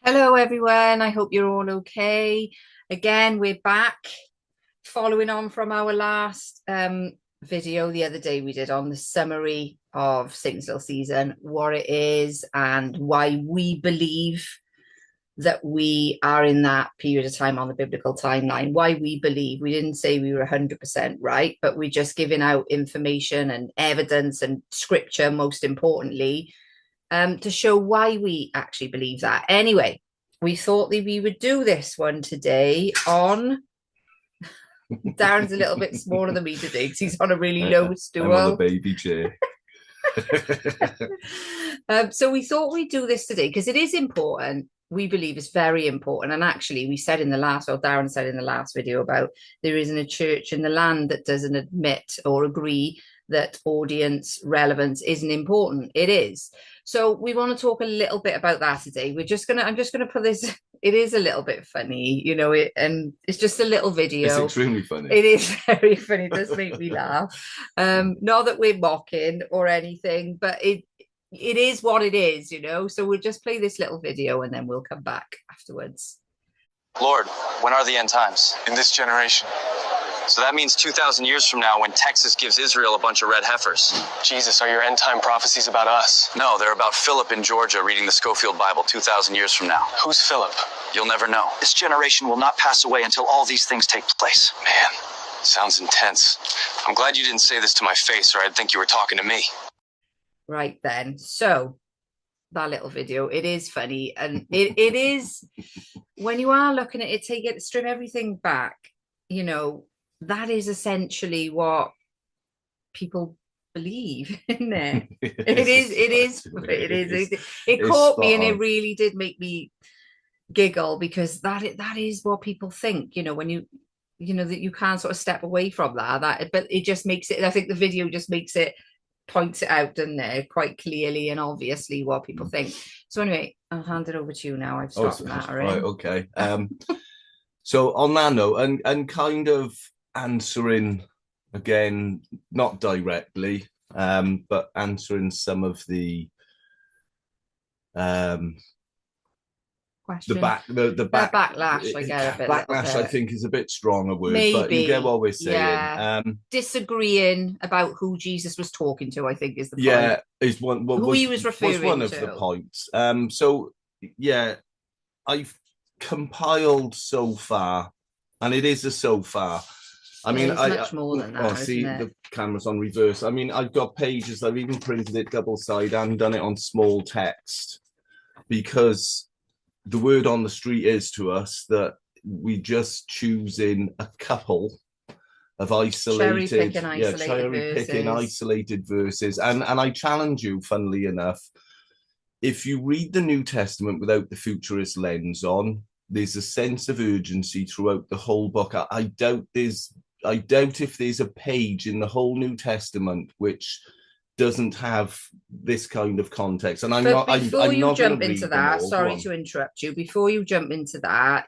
Hello, everyone. I hope you're all okay. Again, we're back following on from our last video the other day we did on the summary of Satan's Little Season, what it is, and why we believe that we are in that period of time on the biblical timeline. Why we believe. We didn't say we were 100% right, but we're just giving out information and evidence and scripture, most importantly, to show why we actually believe that. Anyway, we thought that we would do this one today on. Darren's a little bit smaller than me today because he's on a really low stool. I'm on a baby chair. So we thought we'd do this today because it is important. We believe it's very important. And actually, we said in the last, or Darren said in the last video about there isn't a church in the land that doesn't admit or agree that audience relevance isn't important. It is. So we want to talk a little bit about that today. I'm just gonna put this. It is a little bit funny, and it's just a little video. It's extremely funny. It is very funny. It does make me laugh. Not that we're mocking or anything, but it is what it is, So we'll just play this little video and then we'll come back afterwards. Lord, when are the end times? In this generation. So that means 2,000 years from now when Texas gives Israel a bunch of red heifers. Jesus, are your end time prophecies about us? No, they're about Philip in Georgia reading the Schofield Bible 2,000 years from now. Who's Philip? You'll never know. This generation will not pass away until all these things take place. Man, sounds intense. I'm glad you didn't say this to my face or I'd think you were talking to me. Right then. So that little video, it is funny. And it is, when you are looking at it, strip everything back, that is essentially what people believe, isn't it? It caught me and it really did make me giggle because that is what people think, when that you can't sort of step away from that, but it just makes it, I think the video just points it out, doesn't it, quite clearly and obviously what people think. So anyway, I'll hand it over to you now. I've stopped mattering. Right, okay. So on that note, and kind of answering again, not directly, but answering some of the backlash. I get a bit. Backlash, I think, is a bit strong a word, maybe, but you get what we're saying. Yeah. Disagreeing about who Jesus was talking to, I think, is the point. Yeah, is one. Who he was referring to. Was one of the points. So yeah, I've compiled so far, and it is a so far. I mean, much more than that. Oh, see, the camera's on reverse. I mean, I've got pages. I've even printed it double side and done it on small text because the word on the street is to us that we just choosing a couple of isolated, cherry-picking isolated verses. And I challenge you, funnily enough, if you read the New Testament without the futurist lens on, there's a sense of urgency throughout the whole book. I doubt if there's a page in the whole New Testament which doesn't have this kind of context. And before you jump into that, sorry to interrupt you. Before you jump into that,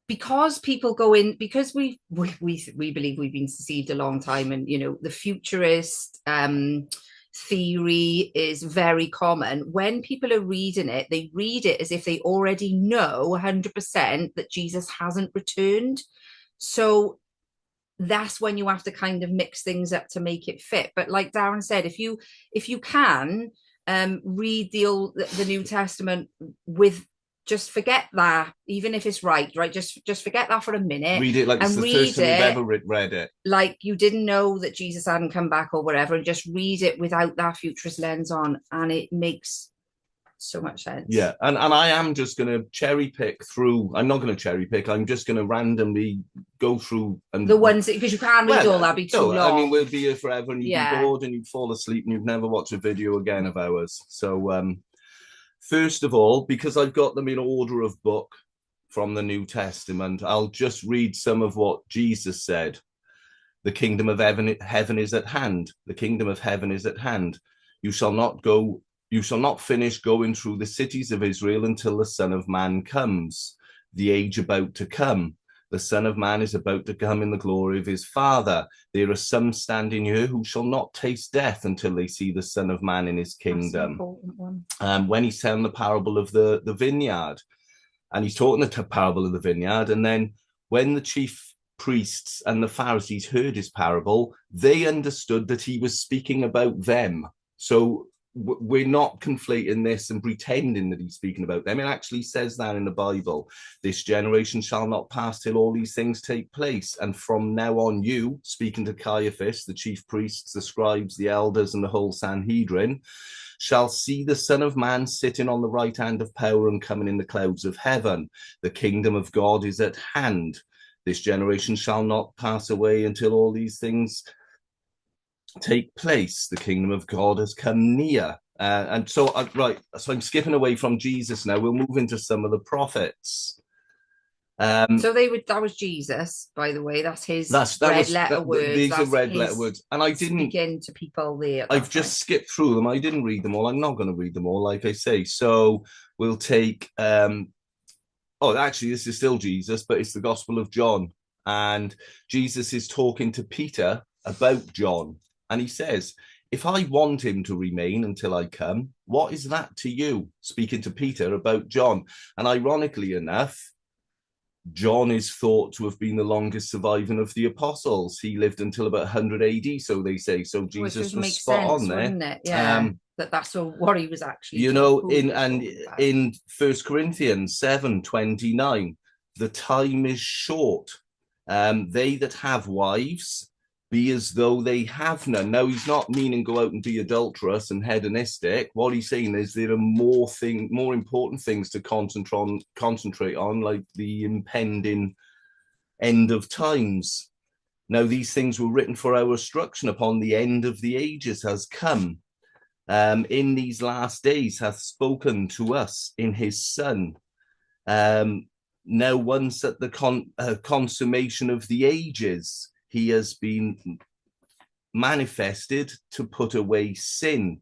because people go in, because we believe we've been deceived a long time, and the futurist theory is very common. When people are reading it, they read it as if they already know 100% that Jesus hasn't returned. So that's when you have to kind of mix things up to make it fit. But like Darren said, if you can read the New Testament with, just forget that, even if it's right, just forget that for a minute. Read it like it's the first time you've ever read it. Like you didn't know that Jesus hadn't come back or whatever, and just read it without that futurist lens on, and it makes so much sense. Yeah, and I am just going to cherry pick through. I'm not going to cherry pick. I'm just going to randomly go through and the ones, because you can't read all that, be too long. I mean, we'll be here forever, and you'd be bored, and you'd fall asleep, and you'd never watch a video again of ours. So, first of all, because I've got them in order of book from the New Testament, I'll just read some of what Jesus said. The kingdom of heaven is at hand. The kingdom of heaven is at hand. You shall not finish going through the cities of Israel until the Son of Man comes. The age about to come. The Son of Man is about to come in the glory of his Father. There are some standing here who shall not taste death until they see the Son of Man in his kingdom. That's an important one. When he's telling the parable of the vineyard, and he's talking the parable of the vineyard, and then when the chief priests and the Pharisees heard his parable, they understood that he was speaking about them. So we're not conflating this and pretending that he's speaking about them. It actually says that in the Bible. This generation shall not pass till all these things take place. And from now on, you, speaking to Caiaphas, the chief priests, the scribes, the elders, and the whole Sanhedrin, shall see the Son of Man sitting on the right hand of power and coming in the clouds of heaven. The kingdom of God is at hand. This generation shall not pass away until all these things take place. The kingdom of God has come near. And so, right, so I'm skipping away from Jesus now. We'll move into some of the prophets. So that was Jesus, by the way. That's his red letter words. These are red letter words. And I didn't speaking to people there. I've just skipped through them. I didn't read them all. I'm not going to read them all, like I say. So we'll take actually, this is still Jesus, but it's the Gospel of John. And Jesus is talking to Peter about John. And he says, if I want him to remain until I come, what is that to you? Speaking to Peter about John. And ironically enough, John is thought to have been the longest surviving of the apostles. He lived until about 100 AD, so they say. So Jesus was spot on there. Wouldn't it? Yeah. That's what he was actually. In 1 Corinthians 7:29, the time is short. They that have wives be as though they have none. Now, he's not meaning go out and be adulterous and hedonistic. What he's saying is there are more important things to concentrate on, like the impending end of times. Now, these things were written for our instruction upon the end of the ages has come. In these last days hath spoken to us in his Son. Now, once at the consummation of the ages, he has been manifested to put away sin,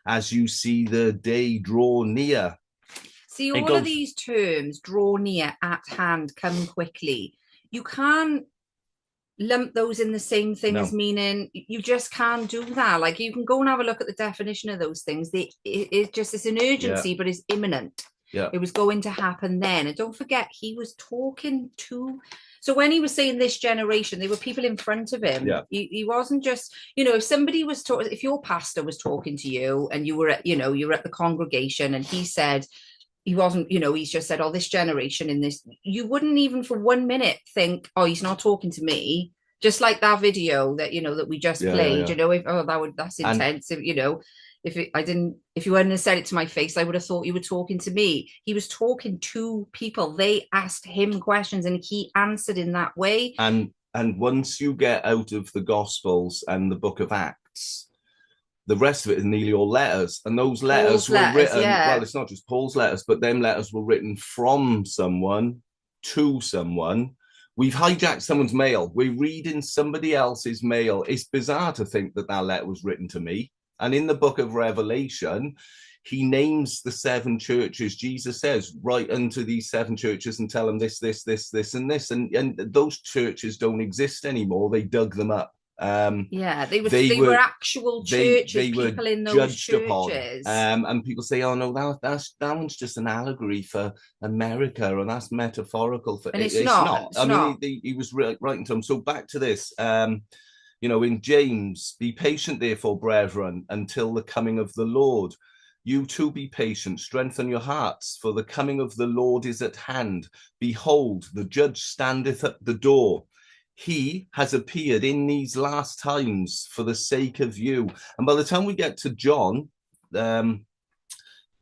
as you see the day draw near. See, all of these terms, draw near, at hand, come quickly, you can't lump those in the same thing as meaning. You just can't do that. Like, you can go and have a look at the definition of those things. It's an urgency, but it's imminent. Yeah. It was going to happen then. And don't forget, he was talking to. So when he was saying this generation, there were people in front of him. Yeah. He wasn't just, if somebody was talking, if your pastor was talking to you and you were at, you were at the congregation and he said, he wasn't, he's just said, oh, this generation in this, you wouldn't even for 1 minute think, oh, he's not talking to me. Just like that video that, that we just played, that's intense. If you hadn't have said it to my face, I would have thought you were talking to me. He was talking to people. They asked him questions and he answered in that way. And once you get out of the Gospels and the book of Acts, the rest of it is nearly all letters. And those letters were written, well, it's not just Paul's letters, but them letters were written from someone to someone. We've hijacked someone's mail. We're reading somebody else's mail. It's bizarre to think that letter was written to me. And in the book of Revelation, he names the 7 churches. Jesus says, write unto these 7 churches and tell them this, this, this, this, and this. And those churches don't exist anymore. They dug them up. They were actual churches. They were people in those churches. And people say, "Oh no, that one's just an allegory for America, or that's metaphorical for." And it's not. I mean, he was writing to them. So back to this. In James, be patient, therefore, brethren, until the coming of the Lord. You too be patient, strengthen your hearts, for the coming of the Lord is at hand. Behold, the judge standeth at the door. He has appeared in these last times for the sake of you. And by the time we get to John,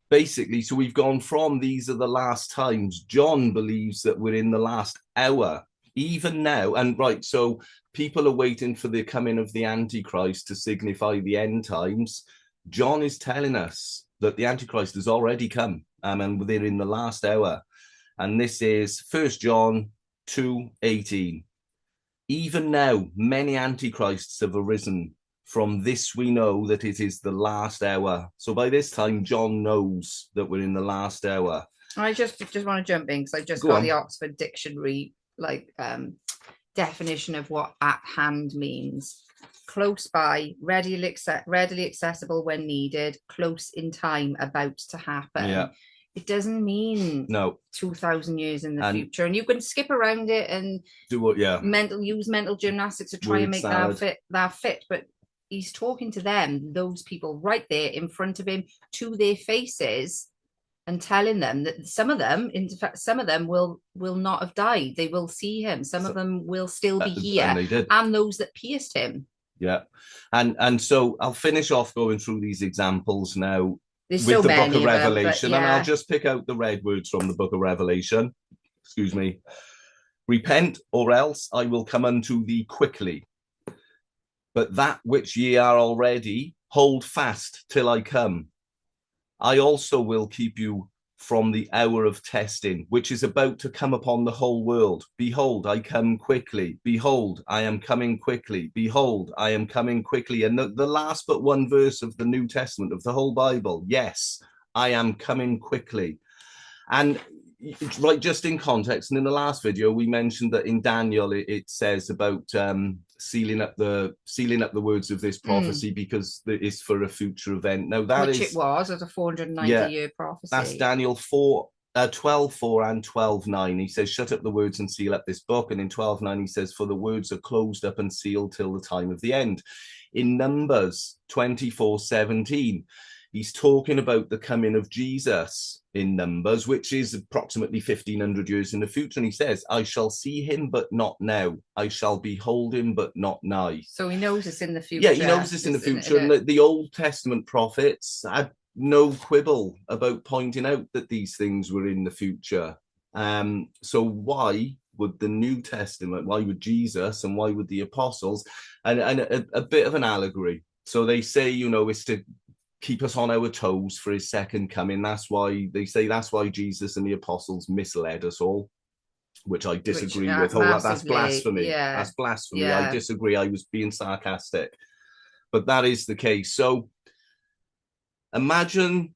basically, so we've gone from these are the last times. John believes that we're in the last hour, even now. And right, so people are waiting for the coming of the Antichrist to signify the end times. John is telling us that the Antichrist has already come, and they're in the last hour. And this is 1 John 2:18. Even now, many antichrists have arisen. From this we know that it is the last hour. So by this time, John knows that we're in the last hour. I just want to jump in because I just got the Oxford Dictionary like definition of what at hand means. Close by, readily accessible when needed, close in time, about to happen. Yeah. It doesn't mean No. 2,000 years in the future, and you can skip around it and do what, use mental gymnastics to try and make that fit. But he's talking to them, those people right there in front of him, to their faces, and telling them that some of them, in fact, some of them will not have died. They will see him. Some of them will still be here, and they did. And those that pierced him. Yeah, and so I'll finish off going through these examples now. There's with so the many book of Revelation, them, and I'll just pick out the red words from the book of Revelation. Excuse me. Repent, or else I will come unto thee quickly. But that which ye are already, hold fast till I come. I also will keep you from the hour of testing, which is about to come upon the whole world. Behold, I come quickly. Behold, I am coming quickly. Behold, I am coming quickly. And the last but one verse of the New Testament, of the whole Bible, yes, I am coming quickly. And right, just in context, and in the last video, we mentioned that in Daniel, it says about sealing up the words of this prophecy because it's for a future event. Now that which it was as a 490-year prophecy. That's Daniel 12:4 and 12:9. He says, shut up the words and seal up this book. And in 12:9 he says, for the words are closed up and sealed till the time of the end. In Numbers 24:17, he's talking about the coming of Jesus in Numbers, which is approximately 1,500 years in the future. And he says, I shall see him, but not now. I shall behold him, but not nigh. So he knows it's in the future. Yeah, he knows it's in the future. And the Old Testament prophets had no quibble about pointing out that these things were in the future. So why would the New Testament, why would Jesus and why would the apostles, and a bit of an allegory. So they say, it's to keep us on our toes for his second coming. That's why they say that's why Jesus and the apostles misled us all, which I disagree with. That's blasphemy. Yeah. That's blasphemy. Yeah. I disagree. I was being sarcastic, but that is the case. So imagine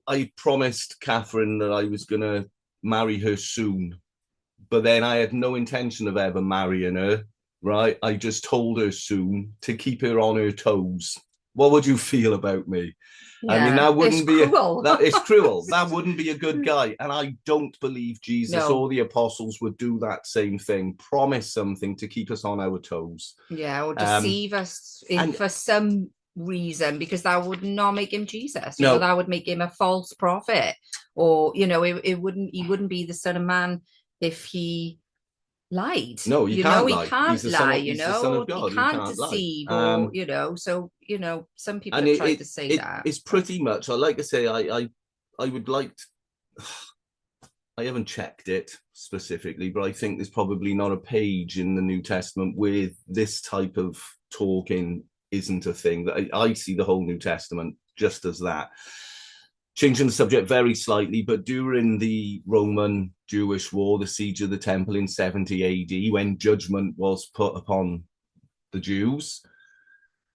I promised Catherine that I was going to marry her soon, but then I had no intention of ever marrying her, right? I just told her soon to keep her on her toes. What would you feel about me? Yeah, I mean, that wouldn't be cruel. It's cruel. That wouldn't be a good guy. And I don't believe Jesus or the apostles would do that same thing. Promise something to keep us on our toes. Yeah, or deceive us for some reason, because that would not make him Jesus. You know, that would make him a false prophet. Or, he wouldn't be the Son of Man if he lied. No, he can't lie. He can't lie, he's the Son of God. He can't deceive, or, so, some people have tried to say that. It's pretty much, like I say, I would like to, I haven't checked it specifically, but I think there's probably not a page in the New Testament where this type of talking isn't a thing. That I see the whole New Testament just as that. Changing the subject very slightly, but during the Roman Jewish War, the siege of the temple in 70 AD, when judgment was put upon the Jews,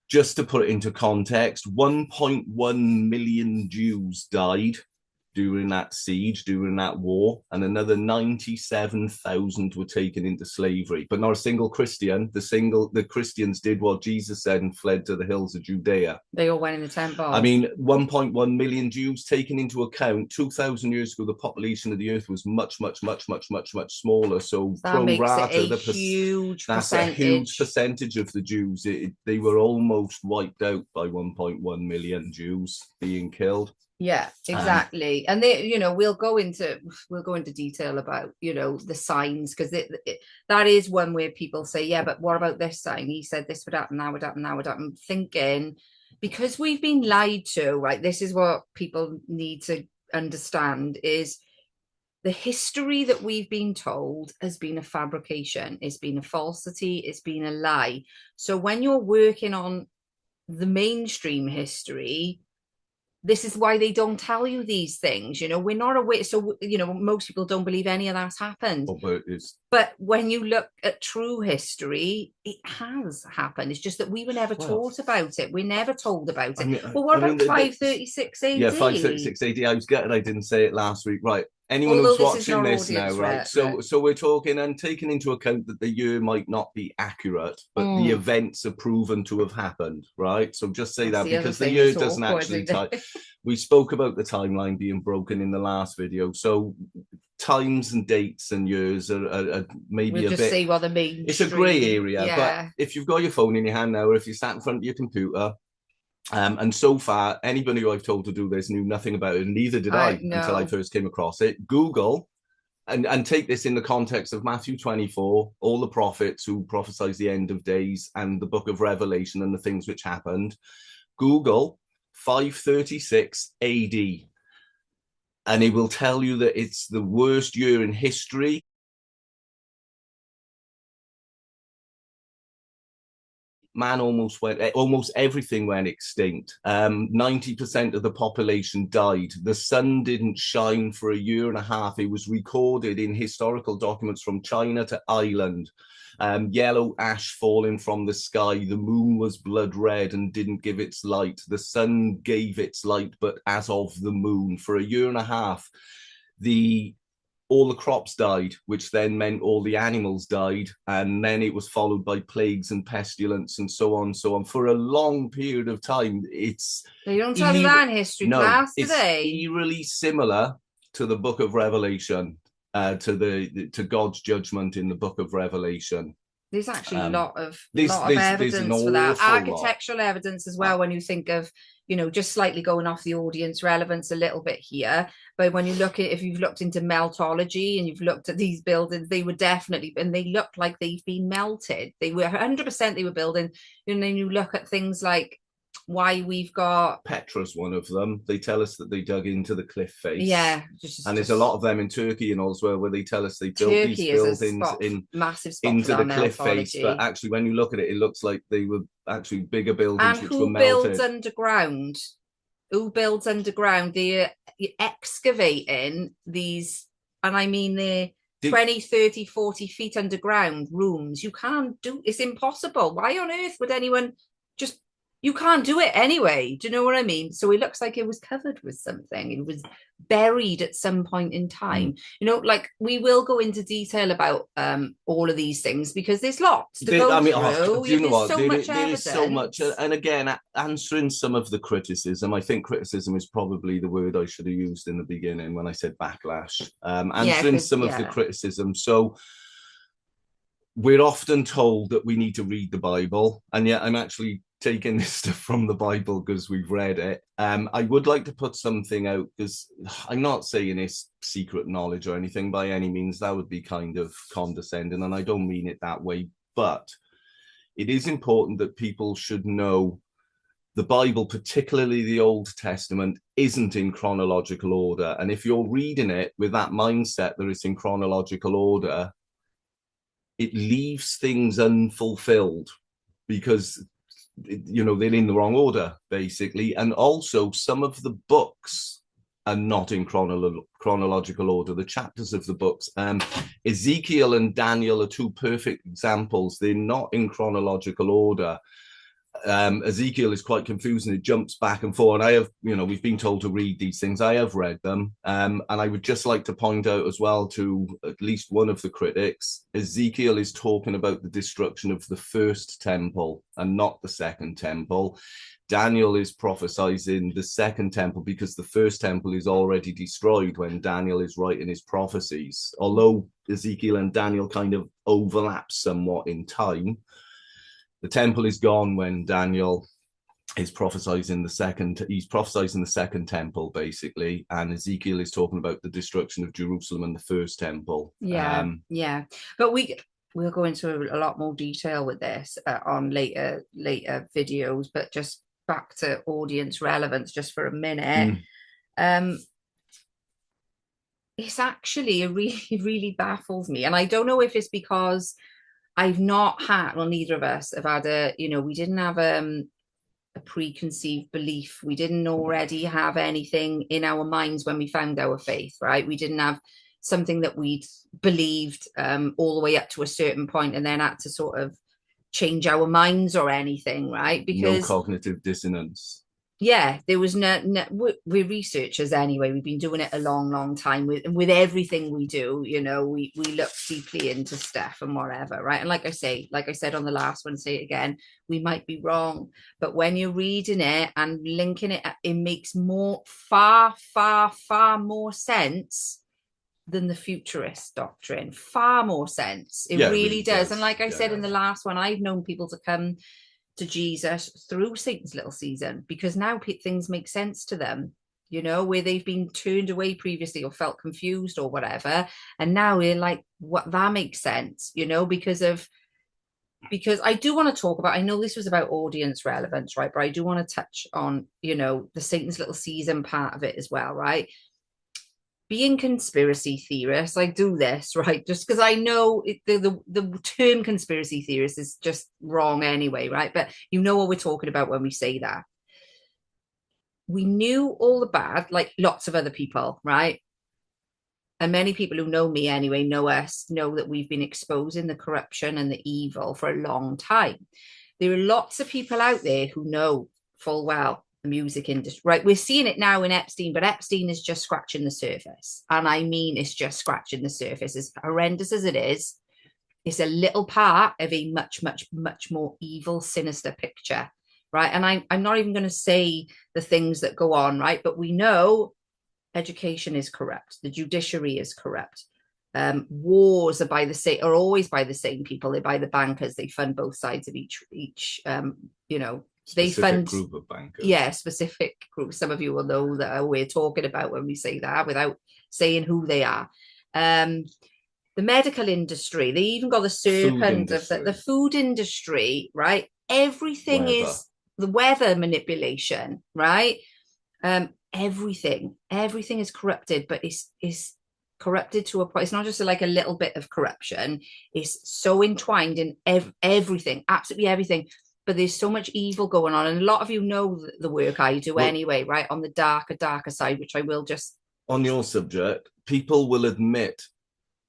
just to put it into context, 1.1 million Jews died during that siege, during that war, and another 97,000 were taken into slavery. But not a single Christian. The Christians did what Jesus said and fled to the hills of Judea. They all went in the temple. I mean, 1.1 million Jews taken into account. 2,000 years ago, the population of the earth was much, much, much, much, much, much smaller. So that makes it a huge percentage. A huge percentage of the Jews. They were almost wiped out by 1.1 million Jews being killed. Yeah, exactly. And they, we'll go into detail about, the signs, because that is one where people say, yeah, but what about this sign? He said this would happen, now would happen, now would happen. Thinking, because we've been lied to, right? This is what people need to understand, is the history that we've been told has been a fabrication. It's been a falsity. It's been a lie. So when you're working on the mainstream history, this is why they don't tell you these things. We're not aware. So, most people don't believe any of that's happened. But when you look at true history, it has happened. It's just that we were never taught about it. We're never told about it. Well, what about 536 AD? Yeah, 536 AD. I was gutted I didn't say it last week. Right. anyone Although who's this is watching not this now, audience right? So we're talking and taking into account that the year might not be accurate, but the events are proven to have happened, right? So just say That's that the other because the thing year that's doesn't awkward, actually isn't tie. it? We spoke about the timeline being broken in the last video, so times and dates and years are maybe We'll a just bit. see what the mainstream. It's a grey area, but Yeah. if you've got your phone in your hand now, or if you're sat in front of your computer. And so far, anybody who I've told to do this knew nothing about it, and neither did I until I first came across it. Google, and take this in the context of Matthew 24, all the prophets who prophesied the end of days, and the book of Revelation and the things which happened. Google 536 AD, and it will tell you that it's the worst year in history. Man almost everything went extinct. 90% of the population died. The sun didn't shine for a year and a half. It was recorded in historical documents from China to Ireland. Yellow ash falling from the sky. The moon was blood red and didn't give its light. The sun gave its light, but as of the moon. For a year and a half, all the crops died, which then meant all the animals died, and then it was followed by plagues and pestilence and so on, so on. For a long period of time, they don't tell you that in history class today. It's eerily similar to the Book of Revelation, to God's judgment in the Book of Revelation. There's actually a lot of evidence for that. Architectural evidence as well, when you think of, just slightly going off the audience relevance a little bit here. But when you look at, if you've looked into meltology and you've looked at these buildings, they were definitely, and they look like they've been melted. They were 100% they were building. And then you look at things like why we've got Petra's one of them. They tell us that they dug into the cliff face. Yeah, and there's a lot of them in Turkey and all as well, where they tell us they built these buildings into the cliff face. But actually, when you look at it, it looks like they were actually bigger buildings which were melted. Who builds underground? Who builds underground? They're excavating these, and I mean they're 20, 30, 40 feet underground rooms. You can't do, it's impossible. Why on earth would anyone just, you can't do it anyway. Do you know what I mean? So it looks like it was covered with something. It was buried at some point in time. Like we will go into detail about all of these things because there's lots to go through. You know what? There is so much. And again, answering some of the criticism, I think criticism is probably the word I should have used in the beginning when I said backlash. Answering some of the criticism. So we're often told that we need to read the Bible, and yet I'm actually taking this stuff from the Bible because we've read it. I would like to put something out, because I'm not saying it's secret knowledge or anything by any means. That would be kind of condescending, and I don't mean it that way. But it is important that people should know the Bible, particularly the Old Testament, isn't in chronological order. And if you're reading it with that mindset that it's in chronological order, it leaves things unfulfilled because they're in the wrong order, basically. And also some of the books are not in chronological order, the chapters of the books. Ezekiel and Daniel are two perfect examples. They're not in chronological order. Ezekiel is quite confusing. It jumps back and forth. And I have, we've been told to read these things. I have read them. And I would just like to point out as well to at least one of the critics, Ezekiel is talking about the destruction of the first temple and not the second temple. Daniel is prophesying the second temple because the first temple is already destroyed when Daniel is writing his prophecies. Although Ezekiel and Daniel kind of overlap somewhat in time, the temple is gone when Daniel is prophesying the second temple, basically, and Ezekiel is talking about the destruction of Jerusalem and the first temple. But we'll go into a lot more detail with this on later videos. But just back to audience relevance just for a minute. It's actually really baffles me, and I don't know if it's because I've not had, well, neither of us have had we didn't have a preconceived belief. We didn't already have anything in our minds when we found our faith, right? We didn't have something that we'd believed all the way up to a certain point and then had to sort of change our minds or anything, right? Because no cognitive dissonance. yeah, there was we're researchers anyway. We've been doing it a long time with everything we do. We look deeply into stuff and whatever, right? And like I said on the last one, say it again, we might be wrong, but when you're reading it and linking it, it makes far more sense than the futurist doctrine. Far more sense. It Yeah, it really really does. does. And like I said in the Yeah. last one, I've known people to come to Jesus through Satan's little season, because now things make sense to them, where they've been turned away previously or felt confused or whatever. And now we're like, what, that makes sense, because I do want to talk about, I know this was about audience relevance, right? But I do want to touch on, the Satan's little season part of it as well, right? Being conspiracy theorists, I do this, right? Just because I know the term conspiracy theorist is just wrong anyway, right? But you know what we're talking about when we say that. We knew all the bad, like lots of other people, right? And many people who know me anyway, know us, know that we've been exposing the corruption and the evil for a long time. There are lots of people out there who know full well the music industry, right? We're seeing it now in Epstein, but Epstein is just scratching the surface. And I mean, it's just scratching the surface. As horrendous as it is, it's a little part of a much more evil, sinister picture, right? And I'm not even going to say the things that go on, right? But we know education is corrupt, the judiciary is corrupt. Wars are always by the same people. They're by the bankers. They fund both sides of each they fund group of bankers. Yeah, specific group. Some of you will know that we're talking about when we say that without saying who they are. The medical industry, they even got the serpent of the food industry, right? Everything is the weather manipulation, right? Everything is corrupted, but it's corrupted to a point. It's not just like a little bit of corruption. It's so entwined in everything, absolutely everything. But there's so much evil going on, and a lot of you know the work I do anyway, right? On the darker side, which I will just on your subject, people will admit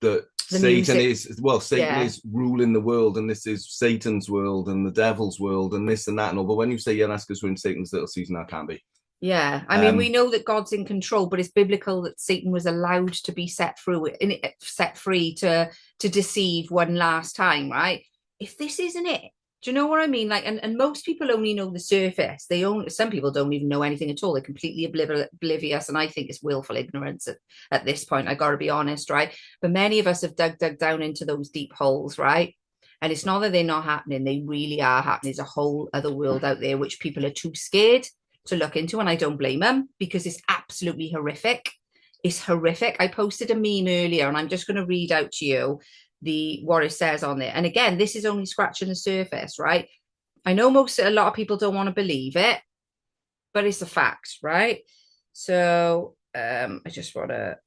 that Satan is ruling the world, and this is Satan's world and the devil's world and this and that and all. But when you say, yeah, that's because we're in Satan's little season, that can be. Yeah, I mean, we know that God's in control, but it's biblical that Satan was allowed to be set free to deceive one last time, right? If this isn't it, do you know what I mean? Like, and most people only know the surface. Some people don't even know anything at all. They're completely oblivious, and I think it's willful ignorance at this point. I got to be honest, right? But many of us have dug down into those deep holes, right? And it's not that they're not happening; they really are happening. There's a whole other world out there which people are too scared to look into, and I don't blame them, because it's absolutely horrific. It's horrific. I posted a meme earlier, and I'm just going to read out to you what it says on there. And again, this is only scratching the surface, right? I know a lot of people don't want to believe it, but it's a fact, right? So I just want to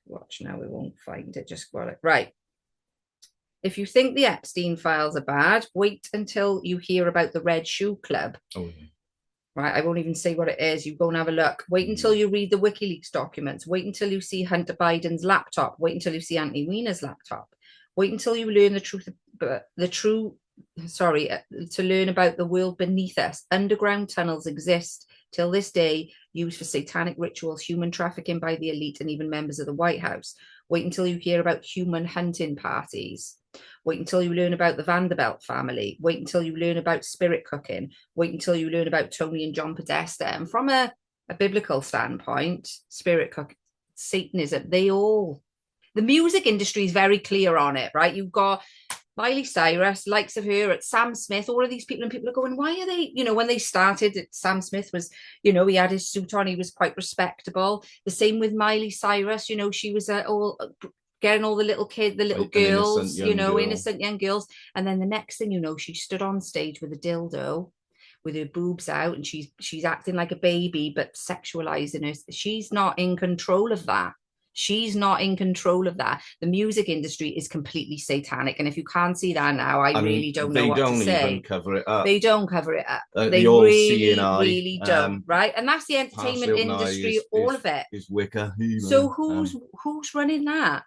watch now. We won't find it. Just got it right. If you think the Epstein files are bad, wait until you hear about the Red Shoe Club. Oh, yeah. Right, I won't even say what it is. You go and have a look. Wait until you read the WikiLeaks documents. Wait until you see Hunter Biden's laptop. Wait until you see Anthony Weiner's laptop. Wait until you learn to learn about the world beneath us. Underground tunnels exist till this day, used for satanic rituals, human trafficking by the elite, and even members of the White House. Wait until you hear about human hunting parties. Wait until you learn about the Vanderbilt family. Wait until you learn about spirit cooking. Wait until you learn about Tony and John Podesta. And from a biblical standpoint, spirit cooking, Satanism, the music industry is very clear on it, right? You've got Miley Cyrus, likes of her, at Sam Smith, all of these people, and people are going, why are they, when they started, Sam Smith was, he had his suit on, he was quite respectable. The same with Miley Cyrus, she was all getting all the little girls, innocent young girls. And then the next thing you know, she stood on stage with a dildo with her boobs out, and she's acting like a baby, but sexualizing her. She's not in control of that. She's not in control of that. The music industry is completely satanic. And if you can't see that now, I really don't know what to say. They don't even cover it up. They don't cover it up. They really don't. Right. And that's the entertainment industry, all of it. Is Wicca. So who's running that?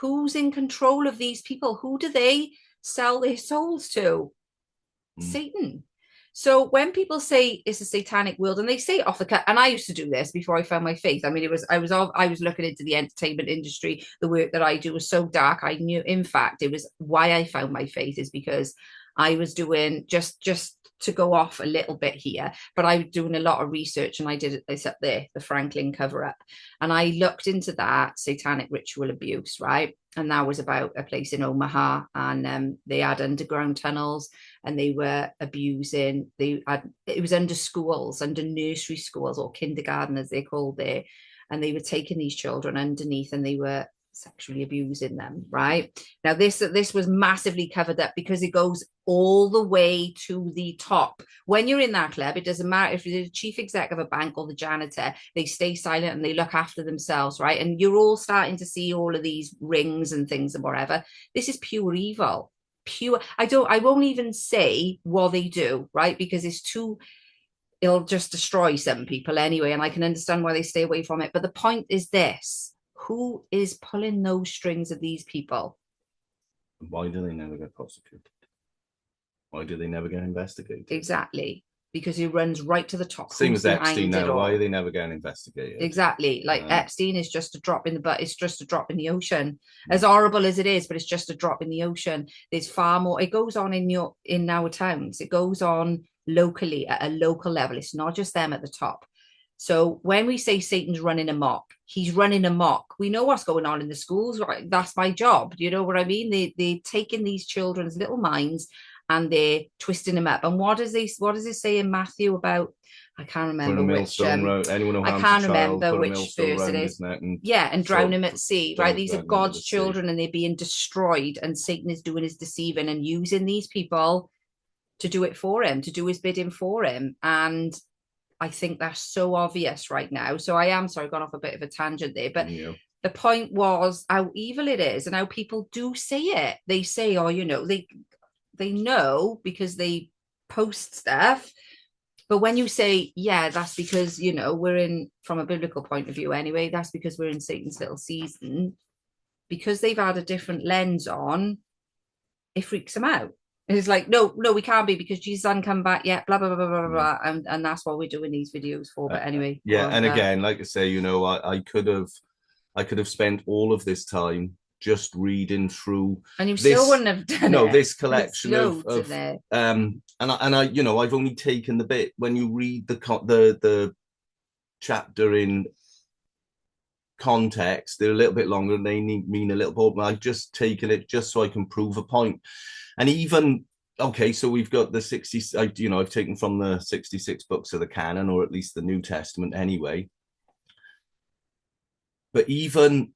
Who's in control of these people? Who do they sell their souls to? Satan. So when people say it's a satanic world, and they say it off the cut, and I used to do this before I found my faith. I mean, I was looking into the entertainment industry. The work that I do was so dark. I knew, in fact, it was why I found my faith is because I was doing just to go off a little bit here, but I was doing a lot of research, and I did this up there, the Franklin cover up, and I looked into that satanic ritual abuse, right? And that was about a place in Omaha, and they had underground tunnels, and they were abusing. It was under schools, under nursery schools or kindergarten as they're called there, and they were taking these children underneath, and they were sexually abusing them. Right now, this was massively covered up because it goes all the way to the top. When you're in that club, it doesn't matter if you're the chief exec of a bank or the janitor, they stay silent and they look after themselves, right? And you're all starting to see all of these rings and things and whatever. This is pure evil. Pure. I won't even say what they do, right? Because it'll just destroy some people anyway, and I can understand why they stay away from it. But the point is this: who is pulling those strings of these people? Why do they never get prosecuted? Why do they never get investigated? Exactly. Because he runs right to the top. Same as Epstein now. Why are they never getting investigated? Exactly. Like Epstein is just a drop in the butt. It's just a drop in the ocean. As horrible as it is, but it's just a drop in the ocean. There's far more. It goes on in our towns. It goes on locally at a local level. It's not just them at the top. So when we say Satan's running amok, he's running amok. We know what's going on in the schools, right? That's my job. You know what I mean? They're taking these children's little minds and they're twisting them up. And what does it say in Matthew about? I can't remember which. Anyone who I can't remember which verse it is. And drown him at sea. Right? These are God's children, and they're being destroyed. And Satan is doing his deceiving and using these people to do it for him, to do his bidding for him. And I think that's so obvious right now. So I am sorry, gone off a bit of a tangent there, but the point was how evil it is and how people do say it. They say, oh, they know because they post stuff. But when you say, yeah, that's because, we're in, from a biblical point of view anyway, that's because we're in Satan's little season, because they've had a different lens on, it freaks them out. And it's like, no, we can't be because Jesus hasn't come back yet, blah, blah, blah, blah, blah. And that's what we're doing these videos for. But anyway. And again, like I say, I could have spent all of this time just reading through, and you still wouldn't have done it. This collection of and I I've only taken the bit when you read the chapter in context, they're a little bit longer and they mean a little bit more. I've just taken it just so I can prove a point. And even so we've got the 60, I've taken from the 66 books of the canon, or at least the New Testament anyway. But even,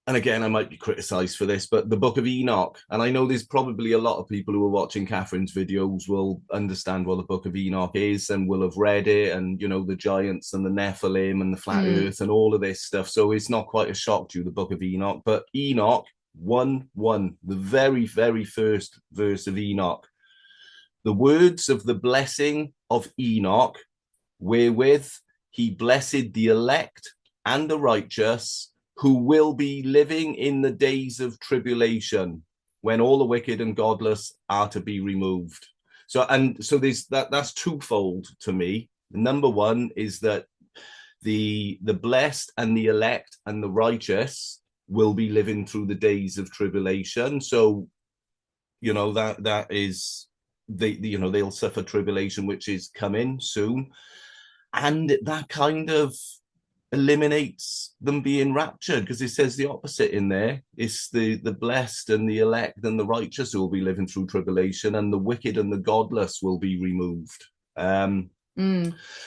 and again, I might be criticized for this, but the Book of Enoch, and I know there's probably a lot of people who are watching Catherine's videos will understand what the Book of Enoch is and will have read it, and, the giants and the Nephilim and the flat earth and all of this stuff. So it's not quite a shock to you, the Book of Enoch. But Enoch 1:1, the very, very first verse of Enoch, the words of the blessing of Enoch, wherewith he blessed the elect and the righteous, who will be living in the days of tribulation, when all the wicked and godless are to be removed. So there's that's twofold to me. Number one is that the blessed and the elect and the righteous will be living through the days of tribulation. So, that is they'll suffer tribulation, which is coming soon, and that kind of eliminates them being raptured, because it says the opposite in there. It's the blessed and the elect and the righteous who will be living through tribulation, and the wicked and the godless will be removed.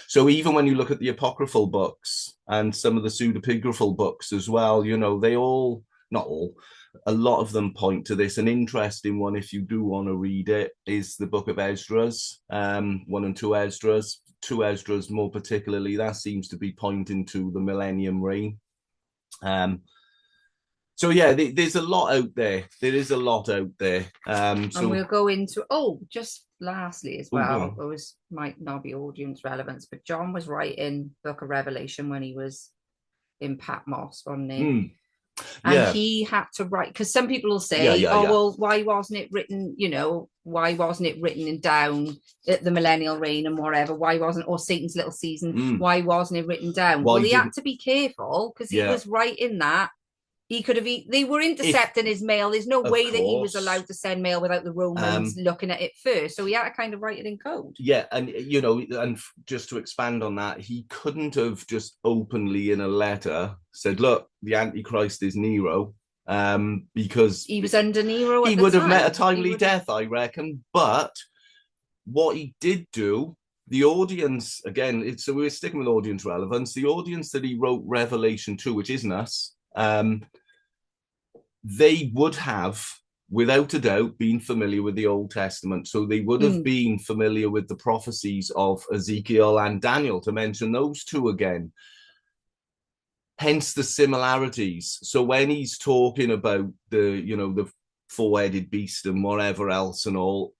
So even when you look at the apocryphal books and some of the pseudepigraphal books as well, they all, not all, a lot of them point to this. An interesting one, if you do want to read it, is the Book of Esdras, 1 and 2 Esdras. 2 Esdras more particularly, that seems to be pointing to the millennium reign. So yeah, there's a lot out there. There is a lot out there. And we'll go into, just lastly as well, it might not be audience relevance, but John was writing Book of Revelation when he was in Patmos, wasn't he? And Yeah. he had to write, because some people will say, Yeah. well, why wasn't it written, why wasn't it written down at the millennial reign and whatever? Why wasn't, or Satan's little season, why wasn't it written down? Why well, he had to be careful because he was writing that. He could have, they were intercepting his mail. There's no way that he was allowed to send mail without the Romans looking at it first. So he had to kind of write it in code. Yeah, and and just to expand on that, he couldn't have just openly in a letter said, look, the Antichrist is Nero, because he was under Nero. He would have met a timely death, I reckon. But what he did do, the audience, again, so we're sticking with audience relevance, the audience that he wrote Revelation to, which isn't us, they would have, without a doubt, been familiar with the Old Testament. So they would have been familiar with the prophecies of Ezekiel and Daniel, to mention those two again. Hence the similarities. So when he's talking about the four-headed beast and whatever else and all,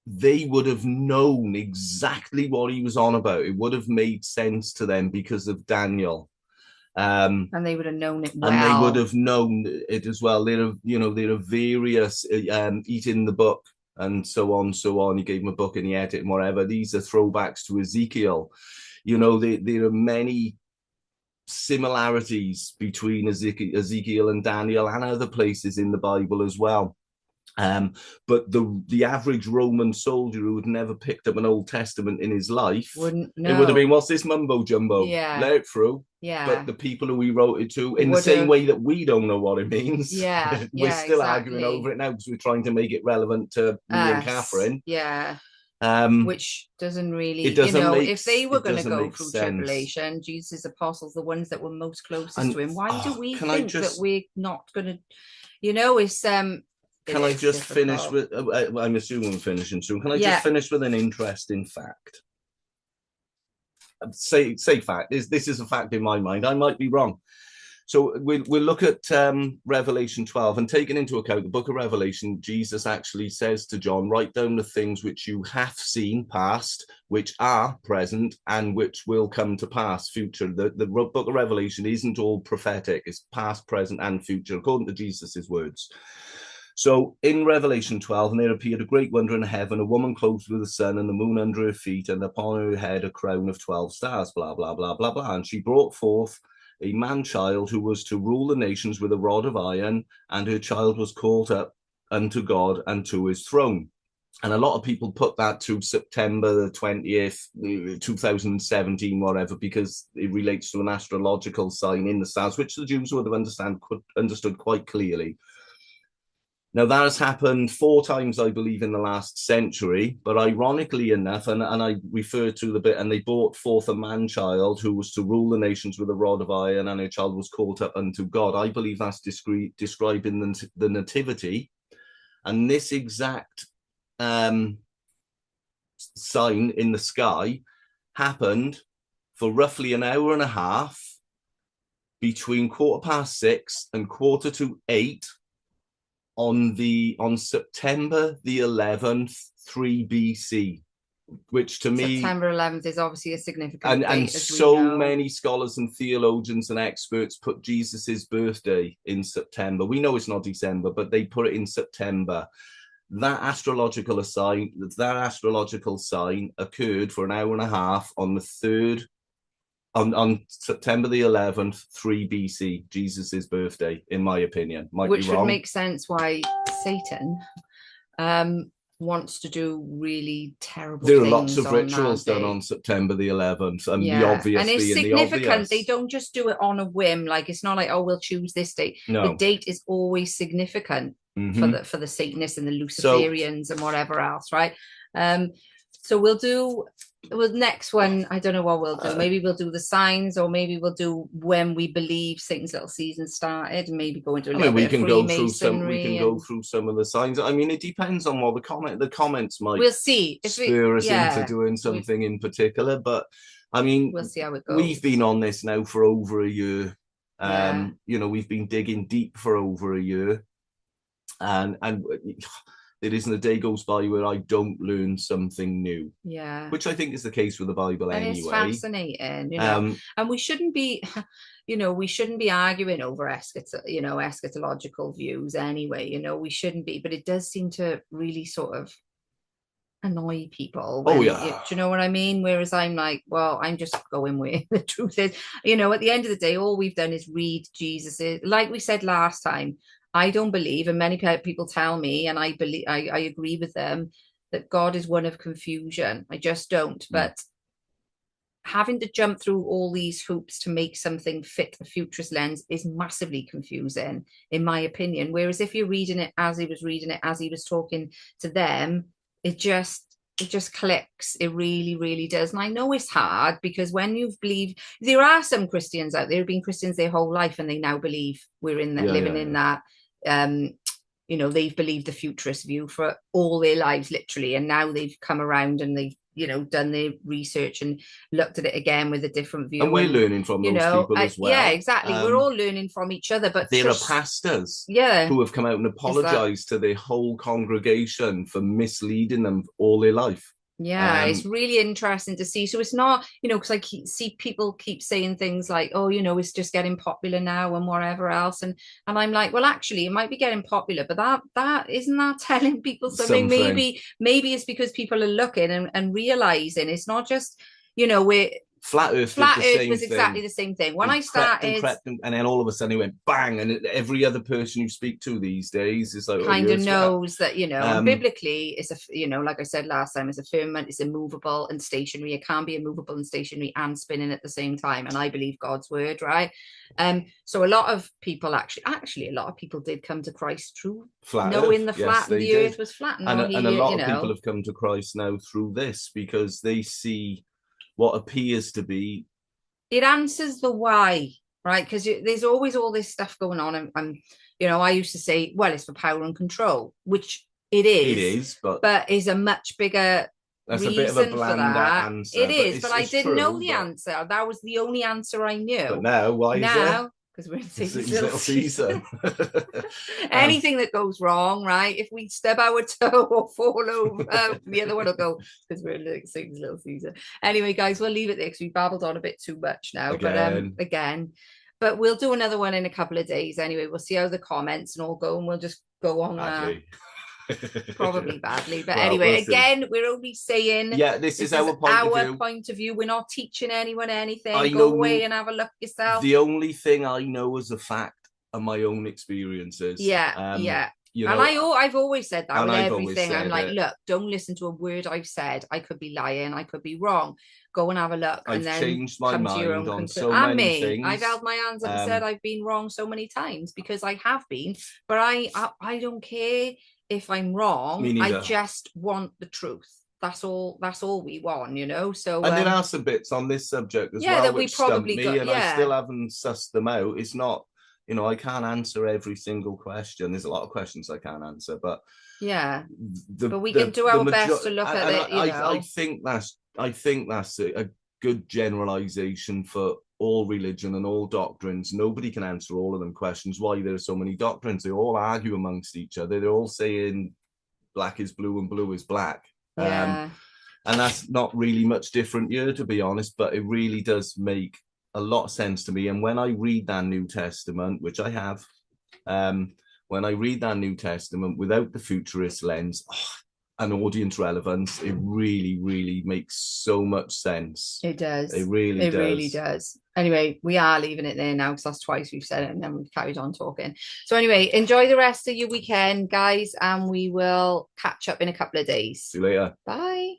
they would have known exactly what he was on about. It would have made sense to them because of Daniel. And they would have known it well. And they would have known it as well. There are various eating the book and so on. He gave him a book and he ate it and whatever. These are throwbacks to Ezekiel. There are many similarities between Ezekiel and Daniel and other places in the Bible as well. But the average Roman soldier who had never picked up an Old Testament in his life wouldn't know. It would have been, what's this mumbo jumbo? Yeah. Let it through. Yeah. But the people who he wrote it to, in the same way that we don't know what it means, we're still arguing over it now because we're trying to make it relevant to me and Catherine. Yeah. Which doesn't really, if they were going to go through tribulation, Jesus' apostles, the ones that were most closest to him, why do we think that we're not going to, it's Can I just finish with, I'm assuming we're finishing soon. Can I just finish with an interesting fact? Say fact. This is a fact in my mind. I might be wrong. So we'll look at Revelation 12, and taking into account the book of Revelation, Jesus actually says to John, write down the things which you have seen past, which are present, and which will come to pass, future. The book of Revelation isn't all prophetic. It's past, present, and future, according to Jesus's words. So in Revelation 12, and there appeared a great wonder in heaven, a woman clothed with the sun and the moon under her feet, and upon her head a crown of 12 stars, blah, blah, blah, blah, blah. And she brought forth a man-child who was to rule the nations with a rod of iron, and her child was caught up unto God and to his throne. And a lot of people put that to September the 20th, 2017, whatever, because it relates to an astrological sign in the stars, which the Jews would have understood quite clearly. Now, that has happened 4 times, I believe, in the last century. But ironically enough, and I refer to the bit, and they brought forth a man-child who was to rule the nations with a rod of iron, and her child was caught up unto God. I believe that's describing the nativity. And this exact sign in the sky happened for roughly an hour and a half between 6:15 and 7:45 on September the 11th, 3 BC, which to me, September 11th is obviously a significant date, and so many scholars and theologians and experts put Jesus's birthday in September. We know it's not December, but they put it in September. That astrological sign occurred for an hour and a half on the 3rd, on September the 11th, 3 BC, Jesus's birthday, in my opinion. Which would make sense why Satan wants to do really terrible things. There are lots of rituals done on September the 11th, and the obvious and it's being significant. The obvious. They don't just do it on a whim. Like, it's not like, oh, we'll choose this date. No. The date is always significant for the Satanists and the Luciferians and whatever else, right? So we'll do next one. I don't know what we'll do. Maybe we'll do the signs, or maybe we'll do when we believe Satan's little season started. Maybe go into a little bit of Freemasonry. We can go through some of the signs. I mean, it depends on what the comments might. We'll see if spur us into doing something in particular. But I mean, we'll see how it goes. We've been on this now for over a year. We've been digging deep for over a year, and there isn't a day goes by where I don't learn something new. Yeah. Which I think is the case with the Bible and anyway. It's fascinating, you know. And we shouldn't be, you know, we shouldn't be arguing over eschatological views anyway, you know, we shouldn't be, but it does seem to really sort of annoy people when, oh yeah, do you know what I mean? Whereas I'm like, well, I'm just going where the truth is, you know. At the end of the day, all we've done is read Jesus's, like we said last time. I don't believe, and many people tell me, and I believe, I agree with them, that God is one of confusion. I just don't. But having to jump through all these hoops to make something fit the futurist lens is massively confusing, in my opinion. Whereas if you're reading it as he was reading it, as he was talking to them, it just clicks. It really, really does. And I know it's hard, because when you've believed, there are some Christians out there who've been Christians their whole life, and they now believe we're in that, living in that. You know, they've believed the futurist view for all their lives, literally, and now they've come around and they've, you know, done their research and looked at it again with a different view. And we're learning from those people as well. Yeah, exactly. We're all learning from each other. But there are pastors who have come out and apologized to their whole congregation for misleading them all their life. Yeah, it's really interesting to see. So it's not, you know, because I see people keep saying things like, oh, you know, it's just getting popular now and whatever else. And I'm like, well, actually, it might be getting popular, but that isn't that telling people something? Maybe it's because people are looking and realizing it's not just, you know, Flat Earth was exactly the same thing. When I started, and then all of a sudden it went bang, and every other person you speak to these days is like, kind of knows that, you know, and biblically it's a, you know, like I said last time, it's a firmament, it's immovable and stationary. It can be immovable and stationary and spinning at the same time. And I believe God's word, right? So a lot of people actually a lot of people did come to Christ through knowing the earth was flat, and a lot of people have come to Christ now through this, because they see what appears to be, it answers the why, right? Because there's always all this stuff going on, and you know, I used to say, well, it's for power and control, which it is, but is a much bigger that's reason a bit of a blander answer. It is, but I didn't know the answer. That was the only answer I knew. But now, why is it? Because we're in Satan's little season. Anything that goes wrong, right? If we stub our toe or fall over, the other one will go, because we're in Satan's little season. Anyway, guys, we'll leave it there because we babbled on a bit too much now. But we'll do another one in a couple of days. Anyway, we'll see how the comments and all go, and we'll just go on. Probably badly, but anyway, again, we're only saying, this is our point of view. We're not teaching anyone anything. Go away and have a look yourself. The only thing I know as a fact are my own experiences. You know, and I've always said that with everything. I'm like, look, don't listen to a word I've said. I could be lying, I could be wrong. Go and have a look. I've and then changed my mind on so many many things. I've held my hands up and said I've been wrong so many times, because I have been. But I don't care if I'm wrong. I just want the truth. That's all we want, you know. So and there are some bits on this subject as well that which we probably stumped me, and I still haven't sussed them out. It's not, you know, I can't answer every single question. There's a lot of questions I can't answer, but but we can do our best to look at it. I think that's a good generalization for all religion and all doctrines. Nobody can answer all of them questions. Why there are so many doctrines? They all argue amongst each other. They're all saying black is blue and blue is black. And that's not really much different here, to be honest, but it really does make a lot of sense to me. And when I read that New Testament, which I have, when I read that New Testament without the futurist lens, and audience relevance, it really, really makes so much sense. It does. It really does. Anyway, we are leaving it there now, because that's twice we've said it and then we've carried on talking. So anyway, enjoy the rest of your weekend, guys, and we will catch up in a couple of days. See you later. Bye.